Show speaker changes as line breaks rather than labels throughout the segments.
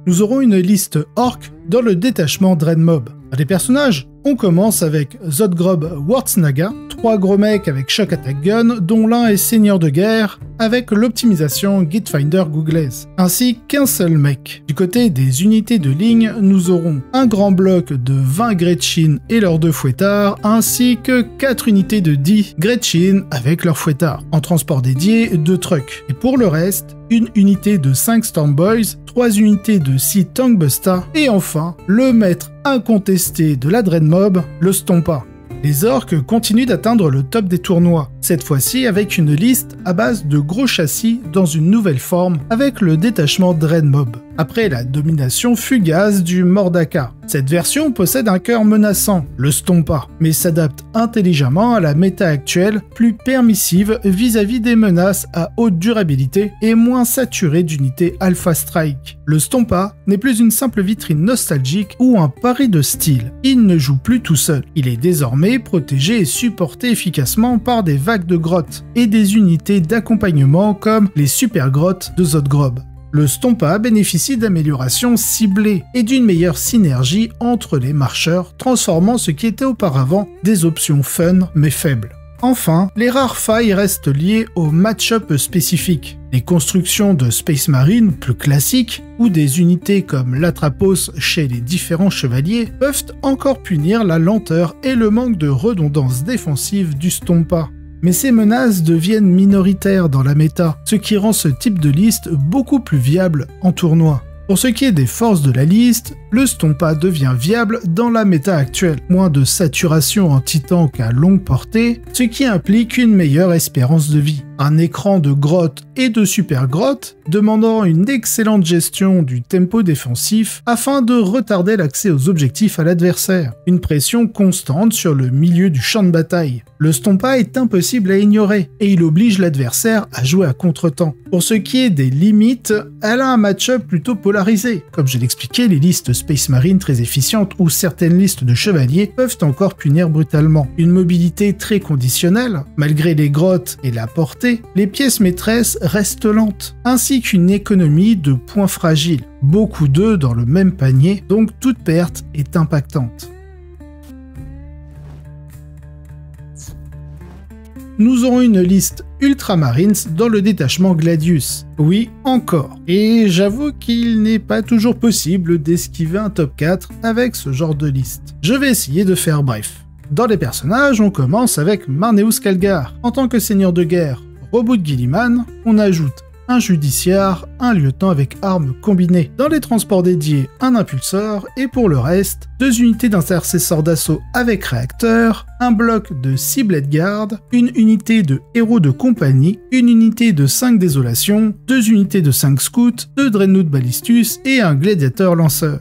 nous aurons une liste orc dans le détachement Dreadmob. Les personnages, on commence avec Zodgrob Wartsnaga, 3 gros mecs avec Shock Attack Gun, dont l'un est seigneur de guerre, avec l'optimisation Gitfinder Googlaise, ainsi qu'un seul mec. Du côté des unités de ligne, nous aurons un grand bloc de 20 Gretchin et leurs 2 fouettards, ainsi que 4 unités de 10 Gretchin avec leurs fouettards, en transport dédié 2 trucks. Et pour le reste, une unité de 5 Stormboys, 3 unités de 6 Tankbusta, et enfin, le maître incontesté de la Dreadmob, le Stompa. Les orques continuent d'atteindre le top des tournois, cette fois-ci avec une liste à base de gros châssis dans une nouvelle forme avec le détachement Dreadmob. Après la domination fugace du Mordaka, cette version possède un cœur menaçant, le Stompa, mais s'adapte intelligemment à la méta actuelle, plus permissive vis-à-vis des menaces à haute durabilité et moins saturée d'unités Alpha Strike. Le Stompa n'est plus une simple vitrine nostalgique ou un pari de style. Il ne joue plus tout seul. Il est désormais protégé et supporté efficacement par des vagues de grottes et des unités d'accompagnement comme les super grottes de Zodgrob. Le Stompa bénéficie d'améliorations ciblées et d'une meilleure synergie entre les marcheurs, transformant ce qui était auparavant des options fun mais faibles. Enfin, les rares failles restent liées au match-up spécifique. Les constructions de Space Marine plus classiques ou des unités comme l'Atrapos chez les différents chevaliers peuvent encore punir la lenteur et le manque de redondance défensive du Stompa. Mais ces menaces deviennent minoritaires dans la méta, ce qui rend ce type de liste beaucoup plus viable en tournoi. Pour ce qui est des forces de la liste, le Stompa devient viable dans la méta actuelle. Moins de saturation anti-tank à longue portée, ce qui implique une meilleure espérance de vie. Un écran de grotte et de super grotte demandant une excellente gestion du tempo défensif afin de retarder l'accès aux objectifs à l'adversaire. Une pression constante sur le milieu du champ de bataille. Le Stompa est impossible à ignorer et il oblige l'adversaire à jouer à contre-temps. Pour ce qui est des limites, elle a un match-up plutôt polarisé. Comme je l'expliquais, les listes Space Marine très efficientes ou certaines listes de chevaliers peuvent encore punir brutalement. Une mobilité très conditionnelle, malgré les grottes et la portée, les pièces maîtresses restent lentes, ainsi qu'une économie de points fragiles. Beaucoup d'œufs dans le même panier, donc toute perte est impactante. Nous aurons une liste Ultramarines dans le détachement Gladius. Oui, encore. Et j'avoue qu'il n'est pas toujours possible d'esquiver un top 4 avec ce genre de liste. Je vais essayer de faire bref. Dans les personnages, on commence avec Marneus Calgar. En tant que seigneur de guerre, Roboute Guilliman, on ajoute un judiciaire, un lieutenant avec armes combinées. Dans les transports dédiés, un impulseur, et pour le reste, 2 unités d'intercesseurs d'assaut avec réacteur, un bloc de 6 Blade Guard, une unité de héros de compagnie, une unité de 5 désolations, 2 unités de 5 scouts, 2 Dreadnought Ballistus et un gladiateur lanceur.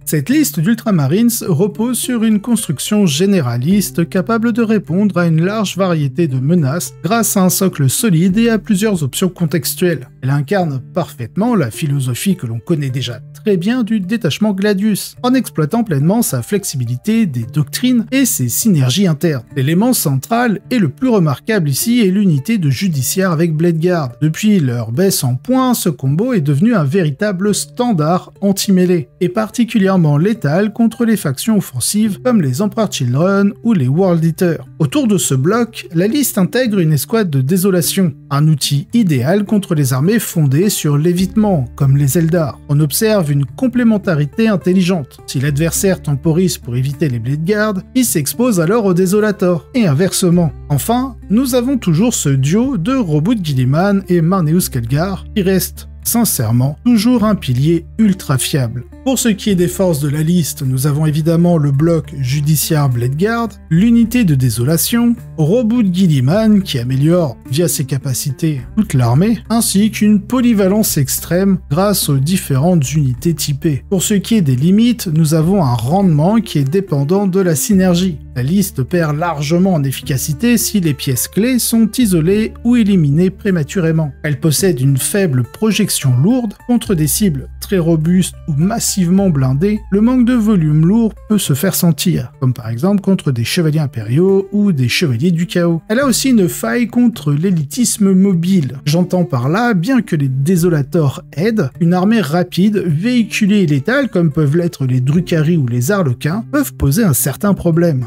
Cette liste d'Ultramarines repose sur une construction généraliste capable de répondre à une large variété de menaces grâce à un socle solide et à plusieurs options contextuelles. Elle incarne parfaitement la philosophie que l'on connaît déjà très bien du détachement Gladius, en exploitant pleinement sa flexibilité des doctrines et ses synergies internes. L'élément central et le plus remarquable ici est l'unité de judiciaire avec Blade Guard. Depuis leur baisse en points, ce combo est devenu un véritable standard anti-mêlée, et particulièrement létal contre les factions offensives comme les Emperor Children ou les World Eaters. Autour de ce bloc, la liste intègre une escouade de désolation, un outil idéal contre les armées fondées sur l'évitement, comme les Eldar. On observe une complémentarité intelligente. Si l'adversaire temporise pour éviter les Blade Guard, il s'expose alors aux Désolators, et inversement. Enfin, nous avons toujours ce duo de Roboute Guilliman et Marneus Calgar qui reste sincèrement toujours un pilier ultra fiable. Pour ce qui est des forces de la liste, nous avons évidemment le bloc judiciaire Blade Guard, l'unité de désolation, Roboute Guilliman qui améliore via ses capacités toute l'armée, ainsi qu'une polyvalence extrême grâce aux différentes unités typées. Pour ce qui est des limites, nous avons un rendement qui est dépendant de la synergie. La liste perd largement en efficacité si les pièces clés sont isolées ou éliminées prématurément. Elle possède une faible projection lourde contre des cibles très robustes ou massivement blindées. Le manque de volume lourd peut se faire sentir, comme par exemple contre des chevaliers impériaux ou des chevaliers chevaliers du chaos. Elle a aussi une faille contre l'élitisme mobile. J'entends par là, bien que les désolators aident, une armée rapide, véhiculée et létale comme peuvent l'être les Drukhari ou les Arlequins, peuvent poser un certain problème.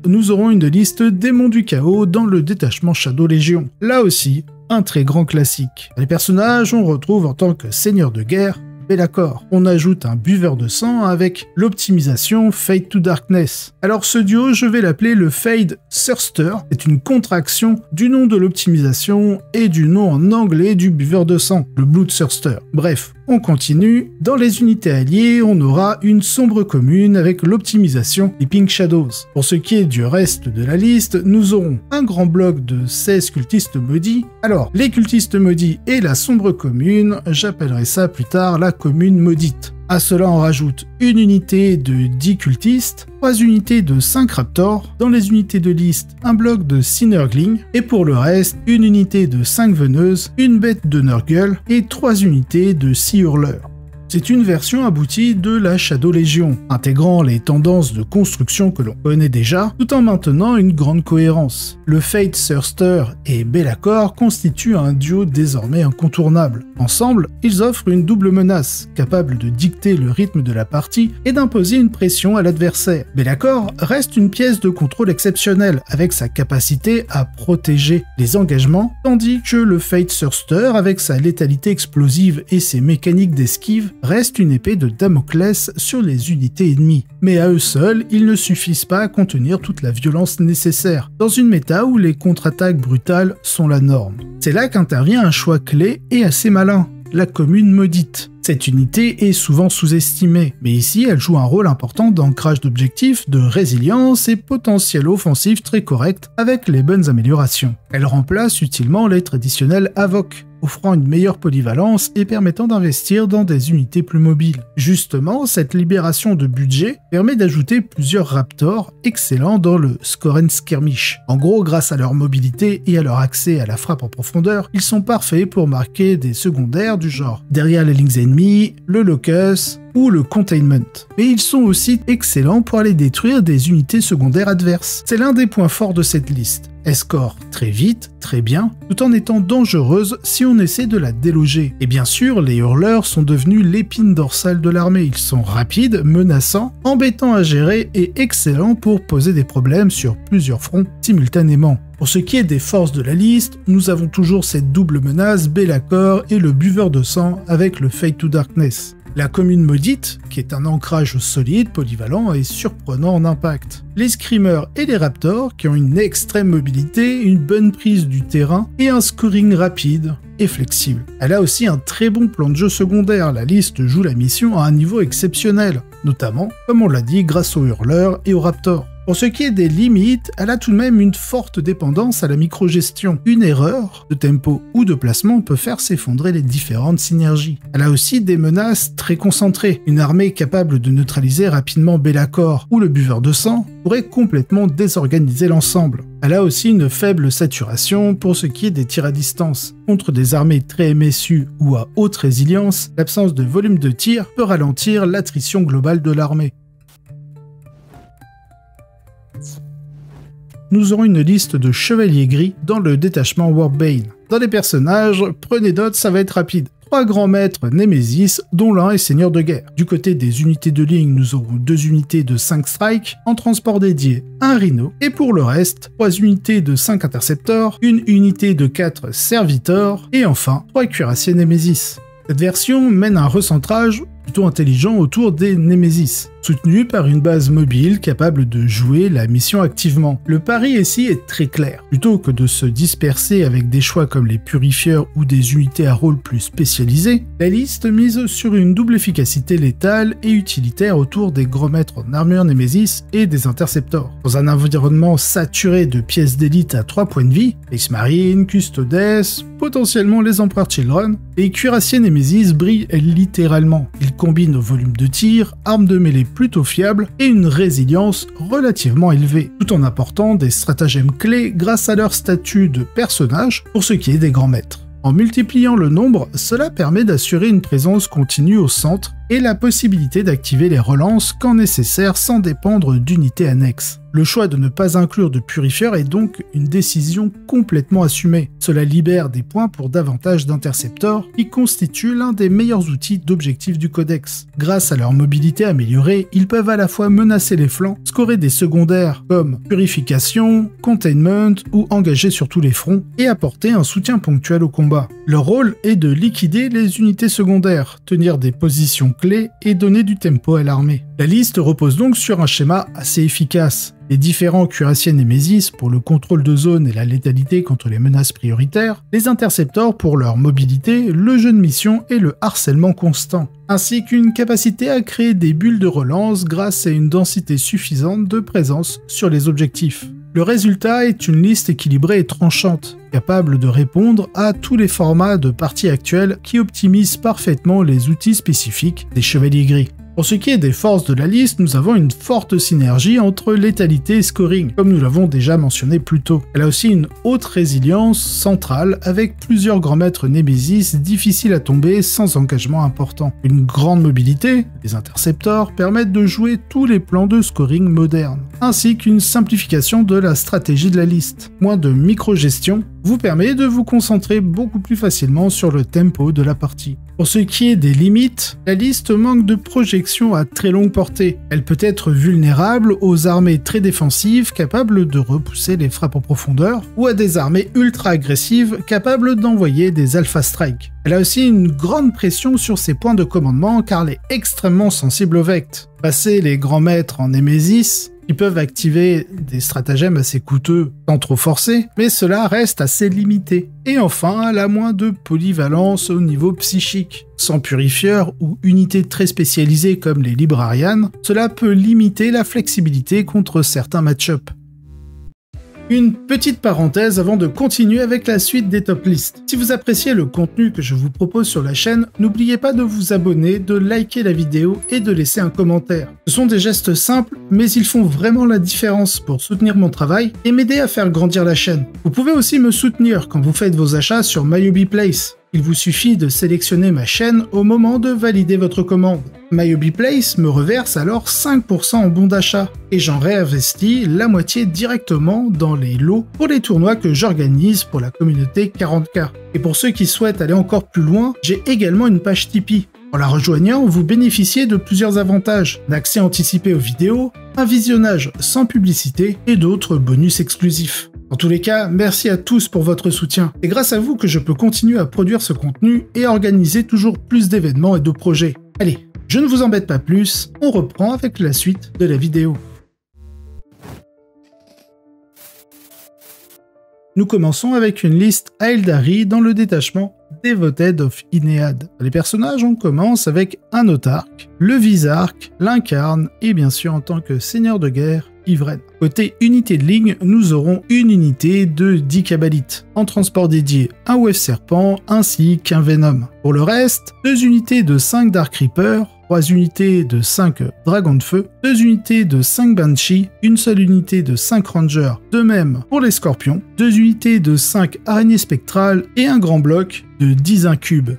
Nous aurons une liste démons du chaos dans le détachement Shadow Légion. Là aussi, un très grand classique. Les personnages, on retrouve en tant que seigneur de guerre, Be'lakor. On ajoute un buveur de sang avec l'optimisation Fade to Darkness. Alors ce duo, je vais l'appeler le Fade Thirster. C'est une contraction du nom de l'optimisation et du nom en anglais du buveur de sang, le Blood Thirster. Bref, on continue. Dans les unités alliées, on aura une sombre commune avec l'optimisation des Pink Shadows. Pour ce qui est du reste de la liste, nous aurons un grand bloc de 16 cultistes maudits. Alors, les cultistes maudits et la sombre commune, j'appellerai ça plus tard la commune maudite. À cela, on rajoute une unité de 10 cultistes, 3 unités de 5 raptors, dans les unités de liste, un bloc de 6 nurglings, et pour le reste, une unité de 5 veneuses, une bête de nurgle et 3 unités de 6 hurleurs. C'est une version aboutie de la Shadow Légion, intégrant les tendances de construction que l'on connaît déjà, tout en maintenant une grande cohérence. Le Fade Thirster et Be'lakor constituent un duo désormais incontournable. Ensemble, ils offrent une double menace, capable de dicter le rythme de la partie et d'imposer une pression à l'adversaire. Be'lakor reste une pièce de contrôle exceptionnelle, avec sa capacité à protéger les engagements, tandis que le Fade Thirster, avec sa létalité explosive et ses mécaniques d'esquive, reste une épée de Damoclès sur les unités ennemies. Mais à eux seuls, ils ne suffisent pas à contenir toute la violence nécessaire, dans une méta où les contre-attaques brutales sont la norme. C'est là qu'intervient un choix clé et assez malin, la commune maudite. Cette unité est souvent sous-estimée, mais ici elle joue un rôle important d'ancrage d'objectifs, de résilience et potentiel offensif très correct avec les bonnes améliorations. Elle remplace utilement les traditionnels Havok, offrant une meilleure polyvalence et permettant d'investir dans des unités plus mobiles. Justement, cette libération de budget permet d'ajouter plusieurs raptors excellents dans le Score and Skirmish. En gros, grâce à leur mobilité et à leur accès à la frappe en profondeur, ils sont parfaits pour marquer des secondaires du genre derrière les lignes ennemies, le locus ou le containment. Mais ils sont aussi excellents pour aller détruire des unités secondaires adverses. C'est l'un des points forts de cette liste. Elle score très vite, très bien, tout en étant dangereuse si on essaie de la déloger. Et bien sûr, les hurleurs sont devenus l'épine dorsale de l'armée. Ils sont rapides, menaçants, embêtants à gérer et excellents pour poser des problèmes sur plusieurs fronts simultanément. Pour ce qui est des forces de la liste, nous avons toujours cette double menace, Be'lakor et le buveur de sang avec le Fade to Darkness. La commune maudite, qui est un ancrage solide, polyvalent et surprenant en impact. Les screamers et les raptors, qui ont une extrême mobilité, une bonne prise du terrain et un scoring rapide et flexible. Elle a aussi un très bon plan de jeu secondaire, la liste joue la mission à un niveau exceptionnel, notamment, comme on l'a dit, grâce aux hurleurs et aux raptors. Pour ce qui est des limites, elle a tout de même une forte dépendance à la microgestion. Une erreur de tempo ou de placement peut faire s'effondrer les différentes synergies. Elle a aussi des menaces très concentrées. Une armée capable de neutraliser rapidement Be'lakor ou le buveur de sang pourrait complètement désorganiser l'ensemble. Elle a aussi une faible saturation pour ce qui est des tirs à distance. Contre des armées très MSU ou à haute résilience, l'absence de volume de tir peut ralentir l'attrition globale de l'armée. Nous aurons une liste de chevaliers gris dans le détachement Warbane. Dans les personnages, prenez note, ça va être rapide. 3 grands maîtres Némésis, dont l'un est seigneur de guerre. Du côté des unités de ligne, nous aurons 2 unités de 5 strike, en transport dédié, un rhino, et pour le reste, 3 unités de 5 interceptors, une unité de 4 servitors, et enfin 3 cuirassiers Némésis. Cette version mène un recentrage plutôt intelligent autour des Némésis, soutenu par une base mobile capable de jouer la mission activement. Le pari ici est très clair. Plutôt que de se disperser avec des choix comme les purifieurs ou des unités à rôle plus spécialisées, la liste mise sur une double efficacité létale et utilitaire autour des gros maîtres en armure Némésis et des interceptors. Dans un environnement saturé de pièces d'élite à 3 points de vie, Space Marine, Custodes, potentiellement les Empereurs Children, les cuirassiers Némésis brillent littéralement. Ils combinent volume de tir, armes de mêlée plutôt fiables et une résilience relativement élevée, tout en apportant des stratagèmes clés grâce à leur statut de personnage pour ce qui est des grands maîtres. En multipliant le nombre, cela permet d'assurer une présence continue au centre et la possibilité d'activer les relances quand nécessaire sans dépendre d'unités annexes. Le choix de ne pas inclure de purifieur est donc une décision complètement assumée. Cela libère des points pour davantage d'interceptors qui constituent l'un des meilleurs outils d'objectif du codex. Grâce à leur mobilité améliorée, ils peuvent à la fois menacer les flancs, scorer des secondaires comme purification, containment ou engager sur tous les fronts, et apporter un soutien ponctuel au combat. Leur rôle est de liquider les unités secondaires, tenir des positions clés et donner du tempo à l'armée. La liste repose donc sur un schéma assez efficace. Les différents cuirassiers Némésis pour le contrôle de zone et la létalité contre les menaces prioritaires, les interceptors pour leur mobilité, le jeu de mission et le harcèlement constant, ainsi qu'une capacité à créer des bulles de relance grâce à une densité suffisante de présence sur les objectifs. Le résultat est une liste équilibrée et tranchante, capable de répondre à tous les formats de partie actuels qui optimisent parfaitement les outils spécifiques des chevaliers gris. Pour ce qui est des forces de la liste, nous avons une forte synergie entre létalité et scoring, comme nous l'avons déjà mentionné plus tôt. Elle a aussi une haute résilience centrale, avec plusieurs grands maîtres Némésis difficiles à tomber sans engagement important. Une grande mobilité, les interceptors, permettent de jouer tous les plans de scoring modernes, ainsi qu'une simplification de la stratégie de la liste. Moins de micro-gestion vous permet de vous concentrer beaucoup plus facilement sur le tempo de la partie. Pour ce qui est des limites, la liste manque de projection à très longue portée. Elle peut être vulnérable aux armées très défensives capables de repousser les frappes en profondeur, ou à des armées ultra agressives capables d'envoyer des alpha strikes. Elle a aussi une grande pression sur ses points de commandement car elle est extrêmement sensible au vect. Passer les grands maîtres en Némésis, ils peuvent activer des stratagèmes assez coûteux sans trop forcer, mais cela reste assez limité. Et enfin, elle a moins de polyvalence au niveau psychique. Sans purifieur ou unité très spécialisée comme les librarians, cela peut limiter la flexibilité contre certains match-ups. Une petite parenthèse avant de continuer avec la suite des top lists. Si vous appréciez le contenu que je vous propose sur la chaîne, n'oubliez pas de vous abonner, de liker la vidéo et de laisser un commentaire. Ce sont des gestes simples, mais ils font vraiment la différence pour soutenir mon travail et m'aider à faire grandir la chaîne. Vous pouvez aussi me soutenir quand vous faites vos achats sur MyHobbyPlace. Il vous suffit de sélectionner ma chaîne au moment de valider votre commande. MyHobbyPlace me reverse alors 5% en bon d'achat et j'en réinvestis la moitié directement dans les lots pour les tournois que j'organise pour la communauté 40K. Et pour ceux qui souhaitent aller encore plus loin, j'ai également une page Tipeee. En la rejoignant, vous bénéficiez de plusieurs avantages, d'accès anticipé aux vidéos, un visionnage sans publicité et d'autres bonus exclusifs. En tous les cas, merci à tous pour votre soutien. C'est grâce à vous que je peux continuer à produire ce contenu et à organiser toujours plus d'événements et de projets. Allez, je ne vous embête pas plus, on reprend avec la suite de la vidéo. Nous commençons avec une liste Aeldari dans le détachement Devoted of Inéad. Les personnages, on commence avec un autarque, le Visarque, l'Incarne et bien sûr en tant que seigneur de guerre, Ivren. Côté unité de ligne, nous aurons une unité de 10 Kabbalites. En transport dédié, un Wave Serpent ainsi qu'un Venom. Pour le reste, 2 unités de 5 Dark Reaper, 3 unités de 5 Dragons de Feu, 2 unités de 5 Banshee, une seule unité de 5 Rangers, de même pour les Scorpions, 2 unités de 5 Araignées Spectrales et un grand bloc de 10 Incubes.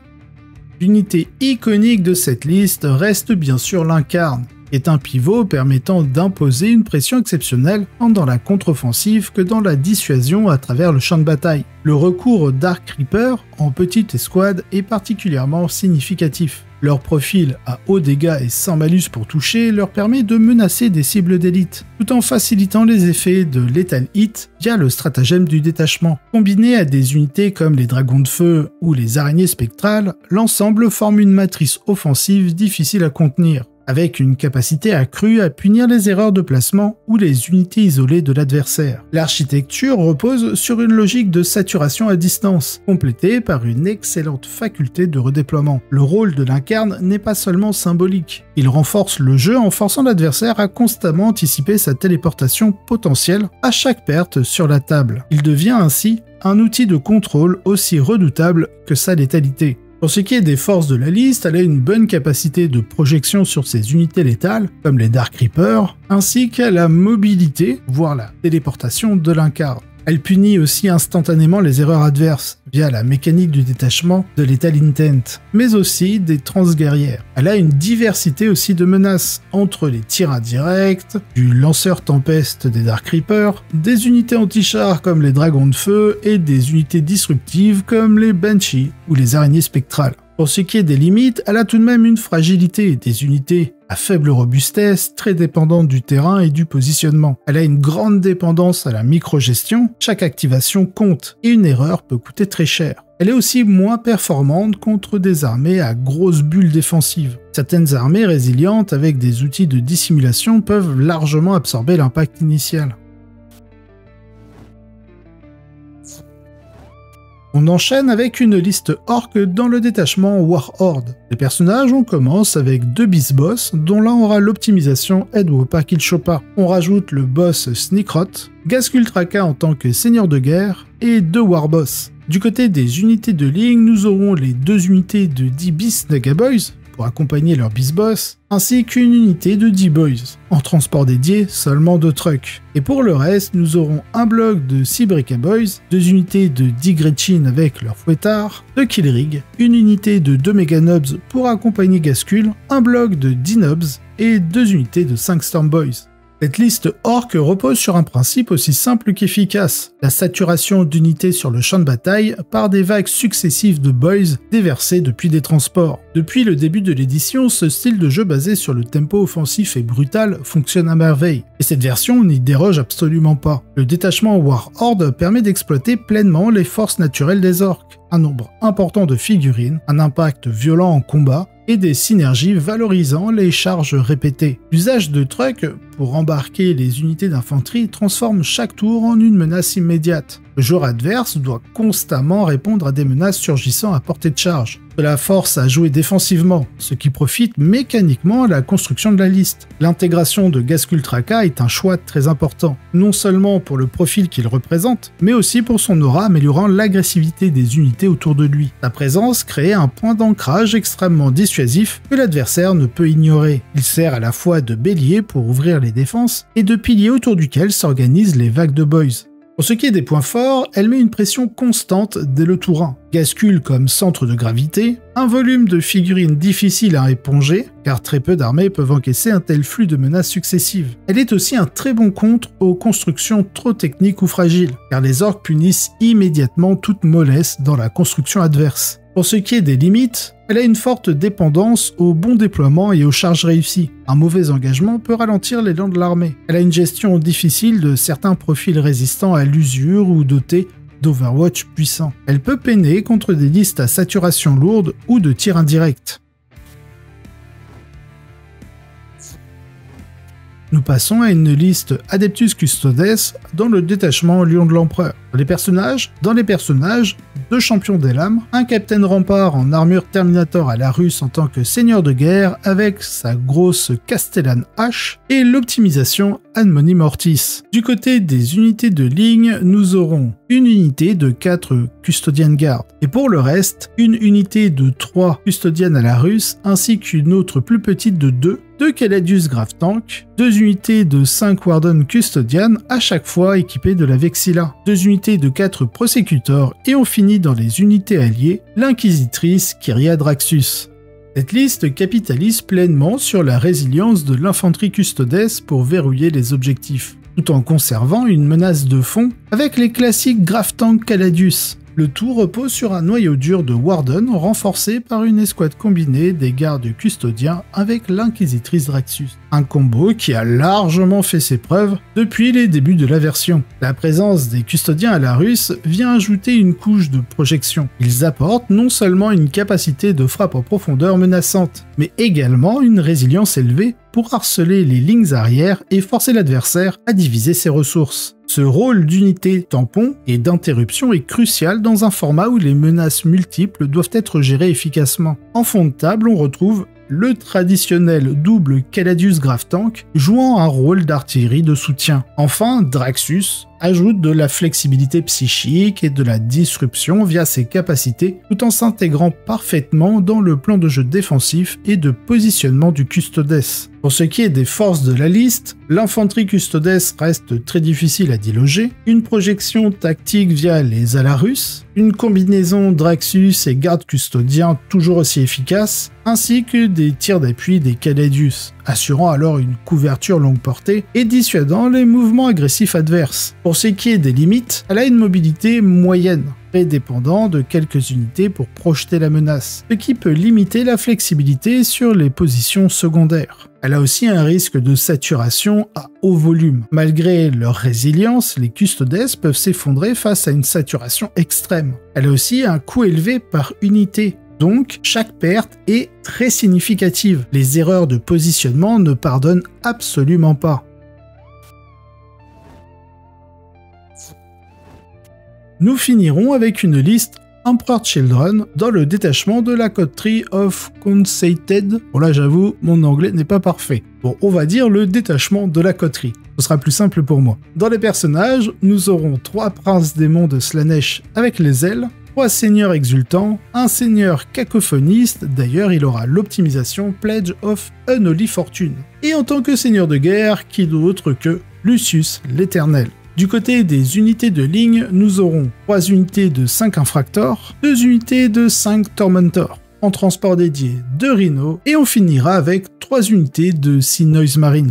L'unité iconique de cette liste reste bien sûr l'Incarne, qui est un pivot permettant d'imposer une pression exceptionnelle tant dans la contre-offensive que dans la dissuasion à travers le champ de bataille. Le recours aux Dark Reaper en petite escouade est particulièrement significatif. Leur profil à haut dégâts et sans malus pour toucher leur permet de menacer des cibles d'élite, tout en facilitant les effets de Lethal Hit via le stratagème du détachement. Combiné à des unités comme les Dragons de Feu ou les Araignées Spectrales, l'ensemble forme une matrice offensive difficile à contenir, avec une capacité accrue à punir les erreurs de placement ou les unités isolées de l'adversaire. L'architecture repose sur une logique de saturation à distance, complétée par une excellente faculté de redéploiement. Le rôle de l'Incarne n'est pas seulement symbolique, il renforce le jeu en forçant l'adversaire à constamment anticiper sa téléportation potentielle à chaque perte sur la table. Il devient ainsi un outil de contrôle aussi redoutable que sa létalité. Pour ce qui est des forces de la liste, elle a une bonne capacité de projection sur ses unités létales, comme les Dark Reaper, ainsi qu'à la mobilité, voire la téléportation de l'Incarne. Elle punit aussi instantanément les erreurs adverses, via la mécanique du détachement de Lethal Intent, mais aussi des transguerrières. Elle a une diversité aussi de menaces, entre les tirs indirects, du lanceur tempeste des Dark Reapers, des unités anti-chars comme les dragons de feu et des unités disruptives comme les Banshee ou les araignées spectrales. Pour ce qui est des limites, elle a tout de même une fragilité, des unités à faible robustesse, très dépendantes du terrain et du positionnement. Elle a une grande dépendance à la microgestion, chaque activation compte, et une erreur peut coûter très cher. Elle est aussi moins performante contre des armées à grosses bulles défensives. Certaines armées résilientes avec des outils de dissimulation peuvent largement absorber l'impact initial. On enchaîne avec une liste orc dans le détachement Warhorde. Les personnages, on commence avec 2 bis boss, dont l'un aura l'optimisation Headwhopper Killchopper. On rajoute le boss Sneakrot, Ghazghkull-Traka en tant que seigneur de guerre, et 2 warboss. Du côté des unités de ligne, nous aurons les 2 unités de 10 bis Nagaboys, pour accompagner leur bis boss, ainsi qu'une unité de 10 boys, en transport dédié seulement de trucks. Et pour le reste, nous aurons un bloc de 6 Breka Boys, 2 unités de 10 Gretchin avec leur fouettard, 2 Killrig, une unité de 2 Mega Nobs pour accompagner Ghazghkull, un bloc de 10 Nobs et 2 unités de 5 Storm Boys. Cette liste orc repose sur un principe aussi simple qu'efficace, la saturation d'unités sur le champ de bataille par des vagues successives de boys déversés depuis des transports. Depuis le début de l'édition, ce style de jeu basé sur le tempo offensif et brutal fonctionne à merveille, et cette version n'y déroge absolument pas. Le détachement Warhorde permet d'exploiter pleinement les forces naturelles des orques, un nombre important de figurines, un impact violent en combat, et des synergies valorisant les charges répétées. L'usage de trucks pour embarquer les unités d'infanterie transforme chaque tour en une menace immédiate. Le joueur adverse doit constamment répondre à des menaces surgissant à portée de charge. Cela force à jouer défensivement, ce qui profite mécaniquement à la construction de la liste. L'intégration de Ghazghkull-Traka est un choix très important, non seulement pour le profil qu'il représente, mais aussi pour son aura améliorant l'agressivité des unités autour de lui. Sa présence crée un point d'ancrage extrêmement dissuasif que l'adversaire ne peut ignorer. Il sert à la fois de bélier pour ouvrir les défenses et de pilier autour duquel s'organisent les vagues de boys. Pour ce qui est des points forts, elle met une pression constante dès le tour 1. Ghazghkull comme centre de gravité, un volume de figurines difficile à éponger, car très peu d'armées peuvent encaisser un tel flux de menaces successives. Elle est aussi un très bon contre aux constructions trop techniques ou fragiles, car les orques punissent immédiatement toute mollesse dans la construction adverse. Pour ce qui est des limites, elle a une forte dépendance au bon déploiement et aux charges réussies. Un mauvais engagement peut ralentir l'élan de l'armée. Elle a une gestion difficile de certains profils résistants à l'usure ou dotés d'Overwatch puissants. Elle peut peiner contre des listes à saturation lourde ou de tirs indirects. Nous passons à une liste Adeptus Custodes dans le détachement Lion de l'Empereur. Dans les personnages, 2 champions des lames, un Captain Rampart en armure Terminator à la russe en tant que seigneur de guerre avec sa grosse Castellane hache et l'optimisation Anmony Mortis. Du côté des unités de ligne, nous aurons une unité de 4 Custodian Guard et pour le reste, une unité de 3 Custodian à la russe ainsi qu'une autre plus petite de 2 Caladius Grave Tank, 2 unités de 5 Warden Custodian à chaque fois équipées de la Vexilla, 2 unités de 4 Prosecutors et on finit dans les unités alliées l'Inquisitrice Kyria Draxus. Cette liste capitalise pleinement sur la résilience de l'infanterie Custodes pour verrouiller les objectifs, tout en conservant une menace de fond avec les classiques Grave Tank Caladius. Le tout repose sur un noyau dur de Warden renforcé par une escouade combinée des gardes custodiens avec l'Inquisitrice Draxus. Un combo qui a largement fait ses preuves depuis les débuts de la version. La présence des custodiens à la russe vient ajouter une couche de projection. Ils apportent non seulement une capacité de frappe en profondeur menaçante, mais également une résilience élevée pour harceler les lignes arrière et forcer l'adversaire à diviser ses ressources. Ce rôle d'unité tampon et d'interruption est crucial dans un format où les menaces multiples doivent être gérées efficacement. En fond de table, on retrouve le traditionnel double Caladius Grave Tank jouant un rôle d'artillerie de soutien. Enfin, Draxus, ajoute de la flexibilité psychique et de la disruption via ses capacités, tout en s'intégrant parfaitement dans le plan de jeu défensif et de positionnement du Custodes. Pour ce qui est des forces de la liste, l'infanterie Custodes reste très difficile à déloger, une projection tactique via les Alarus, une combinaison Draxus et garde custodien toujours aussi efficace, ainsi que des tirs d'appui des Caladius, assurant alors une couverture longue portée et dissuadant les mouvements agressifs adverses. Pour ce qui est des limites, elle a une mobilité moyenne, très dépendant de quelques unités pour projeter la menace, ce qui peut limiter la flexibilité sur les positions secondaires. Elle a aussi un risque de saturation à haut volume. Malgré leur résilience, les Custodes peuvent s'effondrer face à une saturation extrême. Elle a aussi un coût élevé par unité, donc chaque perte est très significative. Les erreurs de positionnement ne pardonnent absolument pas. Nous finirons avec une liste Emperor Children dans le détachement de la coterie of Conceited. Bon là j'avoue, mon anglais n'est pas parfait. Bon, on va dire le détachement de la coterie. Ce sera plus simple pour moi. Dans les personnages, nous aurons 3 princes démons de Slaanesh avec les ailes, 3 seigneurs exultants, un seigneur cacophoniste, d'ailleurs il aura l'optimisation Pledge of Unholy Fortune. Et en tant que seigneur de guerre, qui d'autre que Lucius l'Éternel. Du côté des unités de ligne, nous aurons 3 unités de 5 Infractors, 2 unités de 5 Tormentors, en transport dédié 2 Rhino, et on finira avec 3 unités de 6 Noise Marines.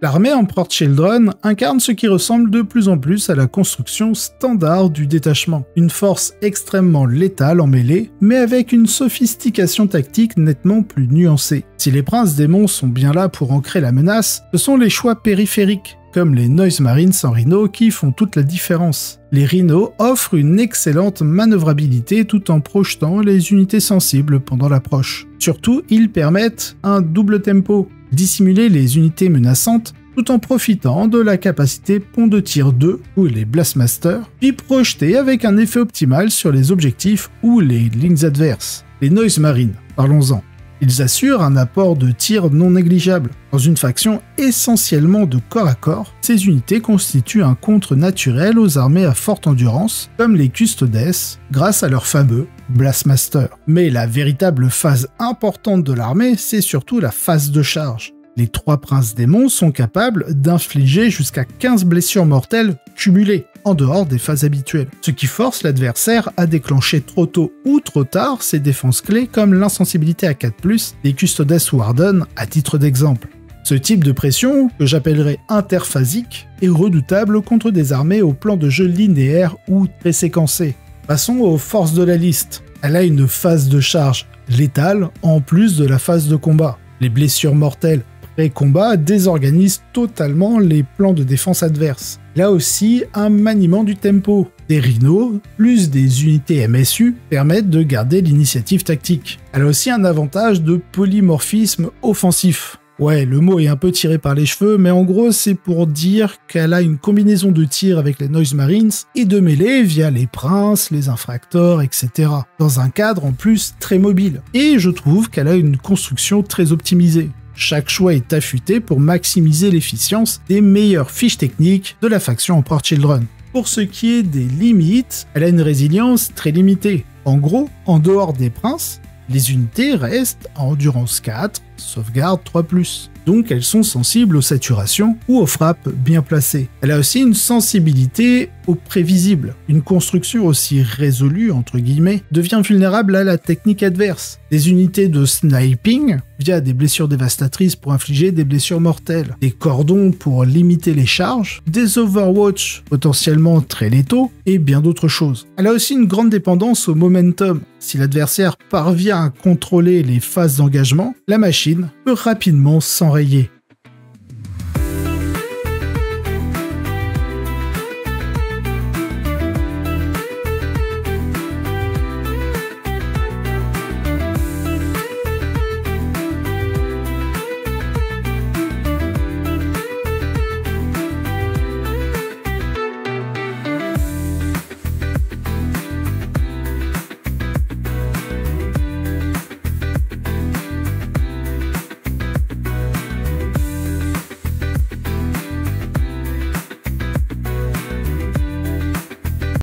L'armée Emperor Children incarne ce qui ressemble de plus en plus à la construction standard du détachement. Une force extrêmement létale en mêlée, mais avec une sophistication tactique nettement plus nuancée. Si les princes démons sont bien là pour ancrer la menace, ce sont les choix périphériques, comme les Noise Marines en Rhino qui font toute la différence. Les Rhino offrent une excellente manœuvrabilité tout en projetant les unités sensibles pendant l'approche. Surtout, ils permettent un double tempo, dissimuler les unités menaçantes tout en profitant de la capacité pont de tir 2 ou les Blastmasters, puis projeter avec un effet optimal sur les objectifs ou les lignes adverses. Les Noise Marines, parlons-en. Ils assurent un apport de tir non négligeable. Dans une faction essentiellement de corps à corps, ces unités constituent un contre naturel aux armées à forte endurance, comme les Custodes, grâce à leur fameux Blastmaster. Mais la véritable phase importante de l'armée, c'est surtout la phase de charge. Les 3 princes démons sont capables d'infliger jusqu'à 15 blessures mortelles cumulées, en dehors des phases habituelles, ce qui force l'adversaire à déclencher trop tôt ou trop tard ses défenses clés comme l'insensibilité à 4+, des Custodes Warden à titre d'exemple. Ce type de pression, que j'appellerais interphasique, est redoutable contre des armées au plan de jeu linéaire ou très séquencé. Passons aux forces de la liste. Elle a une phase de charge létale en plus de la phase de combat. Les blessures mortelles pré-combat désorganisent totalement les plans de défense adverses. Là aussi, un maniement du tempo. Des Rhino, plus des unités MSU, permettent de garder l'initiative tactique. Elle a aussi un avantage de polymorphisme offensif. Ouais, le mot est un peu tiré par les cheveux, mais en gros c'est pour dire qu'elle a une combinaison de tir avec les Noise Marines et de mêlée via les princes, les infractors, etc. Dans un cadre en plus très mobile. Et je trouve qu'elle a une construction très optimisée. Chaque choix est affûté pour maximiser l'efficience des meilleures fiches techniques de la faction Emperor Children. Pour ce qui est des limites, elle a une résilience très limitée. En gros, en dehors des princes, les unités restent à endurance 4, sauvegarde 3+. Donc elles sont sensibles aux saturations ou aux frappes bien placées. Elle a aussi une sensibilité au prévisible. Une construction aussi résolue, entre guillemets, devient vulnérable à la technique adverse. Des unités de sniping, via des blessures dévastatrices pour infliger des blessures mortelles. Des cordons pour limiter les charges. Des Overwatch potentiellement très létaux, et bien d'autres choses. Elle a aussi une grande dépendance au momentum. Si l'adversaire parvient à contrôler les phases d'engagement, la machine peut rapidement s'enrayer.